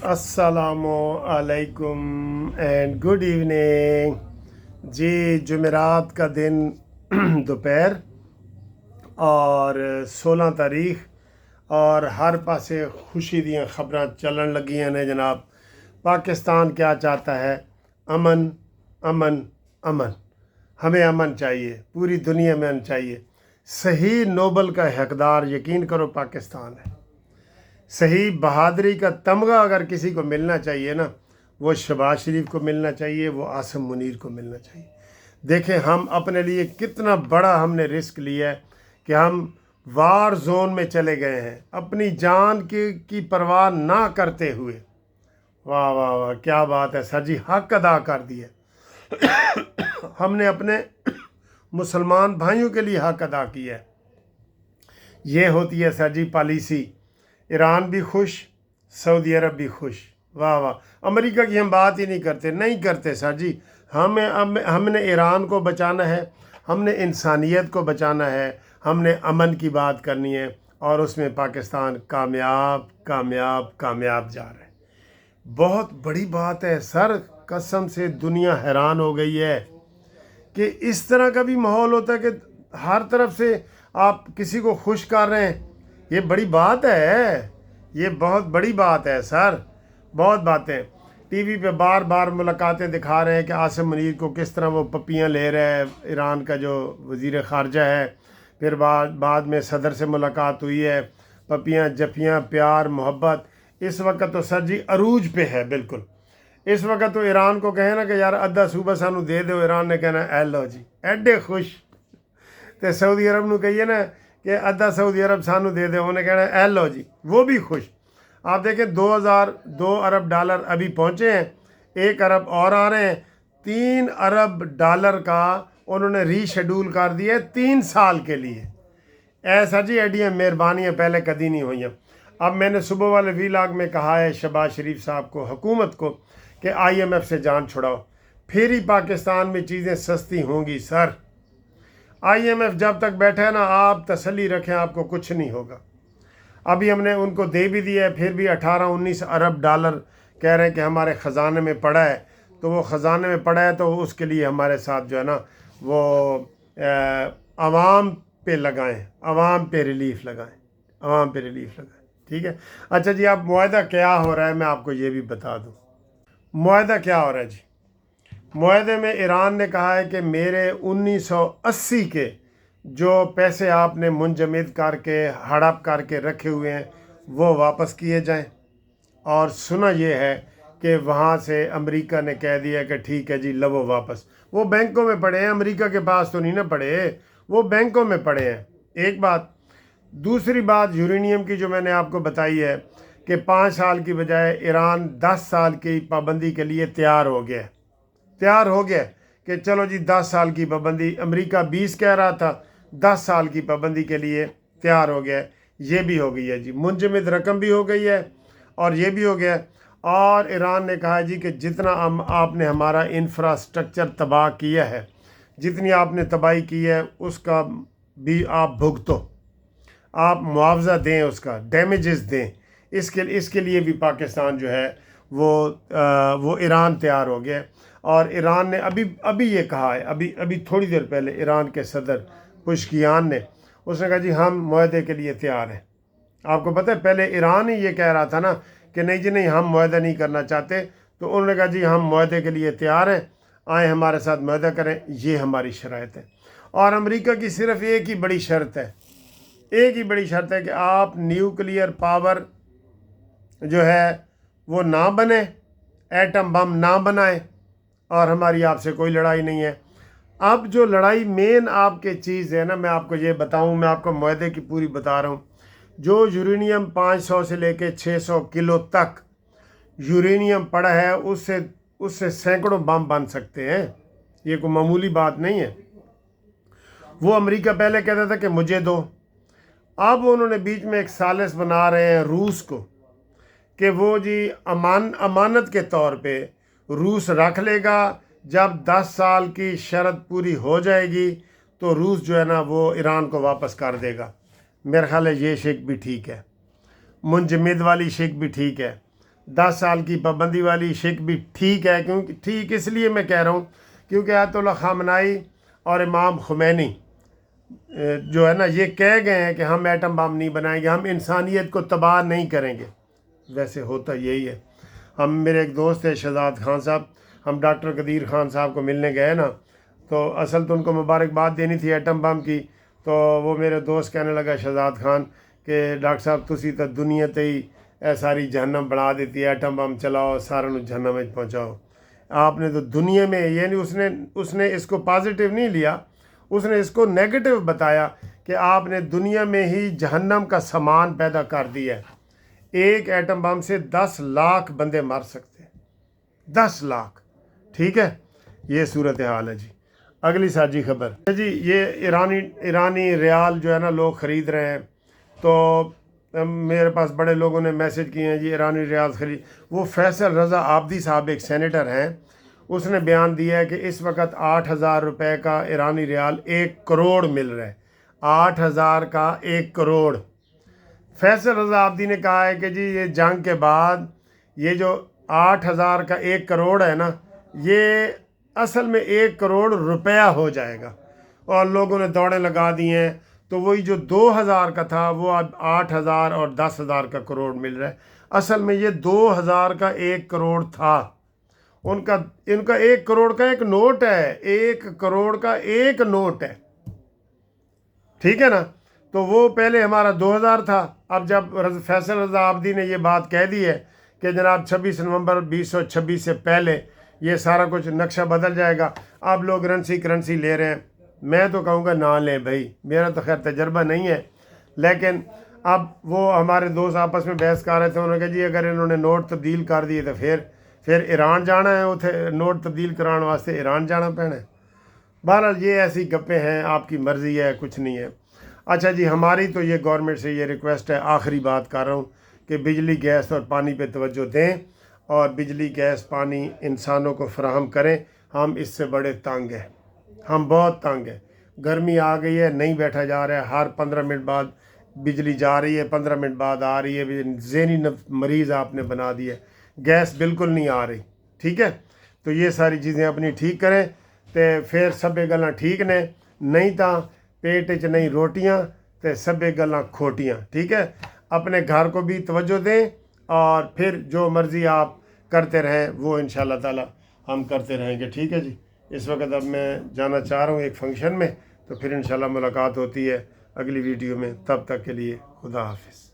अस्सलामु अलैकुम and good evening जी। जुमेरात का दिन दोपहर और 16 तारीख और हर पासे खुशी दियाँ खबरां चलन लगियां ने जनाब। पाकिस्तान क्या चाहता है? अमन अमन अमन। हमें अमन चाहिए, पूरी दुनिया में अमन चाहिए। सही नोबल का हकदार यकीन करो पाकिस्तान है। सही बहादुरी का तमगा अगर किसी को मिलना चाहिए ना, वो शहबाज शरीफ को मिलना चाहिए, वो आसिम मुनीर को मिलना चाहिए। देखें हम अपने लिए कितना बड़ा हमने रिस्क लिया है कि हम वार जोन में चले गए हैं अपनी जान की परवाह ना करते हुए। वाह वाह वाह, क्या बात है सर जी, हक अदा कर दिया। हमने अपने मुसलमान भाइयों के लिए हक अदा किया है। ये होती है सर जी पॉलिसी। ईरान भी खुश, सऊदी अरब भी खुश। वाह वाह। अमेरिका की हम बात ही नहीं करते सर जी। हमने ईरान को बचाना है, हमने इंसानियत को बचाना है, हमने अमन की बात करनी है, और उसमें पाकिस्तान कामयाब कामयाब कामयाब जा रहा है। बहुत बड़ी बात है सर, कसम से दुनिया हैरान हो गई है कि इस तरह का भी माहौल होता है कि हर तरफ से आप किसी को खुश कर रहे हैं। ये बड़ी बात है, ये बहुत बड़ी बात है सर। बहुत बातें टीवी पे बार बार मुलाकातें दिखा रहे हैं कि आसिम मुनीर को किस तरह वो पप्पियाँ ले रहे हैं, ईरान का जो वज़ीर ख़ारजा है। फिर बाद में सदर से मुलाकात हुई है, पप्पियाँ जफियाँ प्यार मोहब्बत। इस वक्त तो सर जी अरूज पे है बिल्कुल। इस वक्त तो ईरान को कहे ना कि यार अद्धा सूबा सानू दे दो, ईरान ने कहना ए लो जी, एडे खुश। तो सऊदी अरब ਨੂੰ कहिए ना कि अद्धा सऊदी अरब सानू दे दे, उन्हें कहना ए लो जी, वो भी खुश। आप देखें 2 अरब डॉलर अभी पहुँचे हैं, 1 अरब और आ रहे हैं। 3 अरब डॉलर का उन्होंने रीशेड्यूल कर दिया है 3 साल के लिए। ऐसा जी एडियाँ मेहरबानियाँ पहले कभी नहीं हुई। अब मैंने सुबह वाले वीलाग में कहा है शहबाज शरीफ साहब को, हुकूमत को, कि IMF से जान छुड़ाओ, फिर ही पाकिस्तान में चीज़ें सस्ती होंगी सर। IMF जब तक बैठा है ना, आप तसल्ली रखें, आपको कुछ नहीं होगा। अभी हमने उनको दे भी दिया है, फिर भी 18-19 अरब डॉलर कह रहे हैं कि हमारे ख़जाने में पड़ा है। तो वो ख़जाने में पड़ा है तो उसके लिए हमारे साथ जो है ना वो आवाम पे लगाएं, आवाम पे रिलीफ लगाएं, आवाम पे रिलीफ लगाएं। ठीक है। अच्छा जी, अब मुआहदा क्या हो रहा है मैं आपको ये भी बता दूँ। मुआहदा क्या हो रहा है जी? मुआहदे में ईरान ने कहा है कि मेरे 1980 के जो पैसे आपने मुंजमद करके हड़प करके रखे हुए हैं वो वापस किए जाएं। और सुना ये है कि वहाँ से अमेरिका ने कह दिया कि ठीक है जी, लो वापस। वो बैंकों में पड़े हैं, अमेरिका के पास तो नहीं ना पड़े, वो बैंकों में पड़े हैं। एक बात। दूसरी बात यूरेनियम की जो मैंने आपको बताई है कि 5 साल की बजाय ईरान 10 साल की पाबंदी के लिए तैयार हो गया कि चलो जी 10 साल की पाबंदी। अमेरिका 20 कह रहा था, 10 साल की पाबंदी के लिए तैयार हो गया। ये भी हो गई है जी, मुंजमद रकम भी हो गई है और ये भी हो गया। और ईरान ने कहा जी कि जितना आपने हमारा इंफ्रास्ट्रक्चर तबाह किया है, जितनी आपने तबाही की है, उसका भी आप भुगतो, आप मुआवजा दें, उसका डैमेजेस दें। इसके लिए भी पाकिस्तान जो है वो ईरान तैयार हो गया। और ईरान ने अभी ये कहा है, अभी थोड़ी देर पहले ईरान के सदर पुशकियान ने, उसने कहा जी हम मुआहदे के लिए तैयार हैं। आपको पता है पहले ईरान ही ये कह रहा था ना कि नहीं जी नहीं, हम मुआहदा नहीं करना चाहते। तो उन्होंने कहा जी हम मुआहदे के लिए तैयार हैं, आए हमारे साथ मुआहदा करें, ये हमारी शराइत है। और अमेरिका की सिर्फ एक ही बड़ी शर्त है, एक ही बड़ी शर्त है कि आप न्यूक्लियर पावर जो है वो ना बने, एटम बम ना बनाए, और हमारी आपसे कोई लड़ाई नहीं है। अब जो लड़ाई मेन आपके चीज़ है ना, मैं आपको ये बताऊं, मैं आपको मुआहदे की पूरी बता रहा हूँ। जो यूरेनियम 500 से लेके 600 किलो तक यूरेनियम पड़ा है, उससे सैकड़ों बम बन सकते हैं। ये कोई मामूली बात नहीं है। वो अमेरिका पहले कहता था कि मुझे दो, अब उन्होंने बीच में एक सालिस बना रहे हैं रूस को कि वो जी अमानत के तौर पे रूस रख लेगा। जब 10 साल की शर्त पूरी हो जाएगी तो रूस जो है ना वो ईरान को वापस कर देगा। मेरा ख्याल है ये शेख भी ठीक है, मुंजमद वाली शेख भी ठीक है। 10 साल की पाबंदी वाली शिक भी ठीक है, क्योंकि ठीक इसलिए मैं कह रहा हूँ क्योंकि आयतुल्लाह ख़ामनाई और इमाम खुमैनी जो है ना, ये कह गए हैं कि हम एटम बम नहीं बनाएंगे, हम इंसानियत को तबाह नहीं करेंगे। वैसे होता यही है। मेरे एक दोस्त है शहजाद खान साहब, हम डॉक्टर कदीर खान साहब को मिलने गए ना, तो असल तो उनको मुबारकबाद देनी थी एटम बम की, तो वो मेरे दोस्त कहने लगा शहजाद खान कि डॉक्टर साहब तुसी तो दुनिया ते ही सारी जहन्नम बना देती है, एटम बम चलाओ सारा नू जहन्नम में पहुँचाओ। आपने तो दुनिया में, ये नहीं उसने इसको पॉजिटिव नहीं लिया, उसने इसको नेगेटिव बताया कि आपने दुनिया में ही जहन्नम का सामान पैदा कर दिया है। एक एटम बम से 10 लाख बंदे मर सकते हैं, 10 लाख। ठीक है, ये सूरत हाल है जी। अगली साजी खबर जी, ये ईरानी रियाल जो है ना लोग ख़रीद रहे हैं, तो मेरे पास बड़े लोगों ने मैसेज किए हैं जी ईरानी रियाल खरीद। वो फैसल रज़ा आबदी साहब एक सेनेटर हैं, उसने बयान दिया है कि इस वक्त 8,000 रुपये का ईरानी रियाल 1 करोड़ मिल रहा है। 8,000 का 1 करोड़। फैसल रज़ा आबदी ने कहा है कि जी ये जंग के बाद ये जो 8,000 का 1 करोड़ है ना, ये असल में 1 करोड़ रुपया हो जाएगा। और लोगों ने दौड़े लगा दी हैं, तो वही जो 2,000 का था वो अब 8,000 और 10,000 का करोड़ मिल रहा है। असल में ये 2,000 का 1 करोड़ था। इनका 1 करोड़ का एक नोट है, 1 करोड़ का एक नोट है। ठीक है ना, तो वो पहले हमारा 2,000 था। अब जब फैसल रज़ा आबदी ने ये बात कह दी है कि जनाब 26 नवंबर 2026 से पहले ये सारा कुछ नक्शा बदल जाएगा, अब लोग करेंसी ले रहे हैं। मैं तो कहूँगा ना लें भाई, मेरा तो खैर तजर्बा नहीं है, लेकिन अब वो हमारे दोस्त आपस में बहस कर रहे थे। उन्होंने कहा जी अगर इन्होंने नोट तब्दील कर दिए तो फिर ईरान जाना है, उसे नोट तब्दील कराने वास्ते ईरान जाना पैना है। बहरहाल ये ऐसी गप्पें हैं, आपकी मर्ज़ी है, कुछ नहीं है। अच्छा जी, हमारी तो ये गवर्नमेंट से ये रिक्वेस्ट है, आखिरी बात कर रहा हूँ कि बिजली गैस और पानी पे तवज्जो दें और बिजली गैस पानी इंसानों को फराहम करें। हम इससे बड़े तंग हैं, हम बहुत तंग हैं। गर्मी आ गई है, नहीं बैठा जा रहा है, हर 15 मिनट बाद बिजली जा रही है, 15 मिनट बाद आ रही है। ज़हनी मरीज़ आपने बना दिया, गैस बिल्कुल नहीं आ रही। ठीक है, तो ये सारी चीज़ें अपनी ठीक करें तो फिर सभे गल्लां ठीक ने, नहीं तो पेट च नहीं रोटियां तो सभे गल्लां खोटियां। ठीक है, अपने घर को भी तवज्जो दें और फिर जो मर्ज़ी आप करते रहें वो इंशाअल्लाह ताला हम करते रहेंगे। ठीक है जी, इस वक्त अब मैं जाना चाह रहा हूँ एक फ़ंक्शन में, तो फिर इंशाअल्लाह मुलाकात होती है अगली वीडियो में। तब तक के लिए खुदा हाफिज़।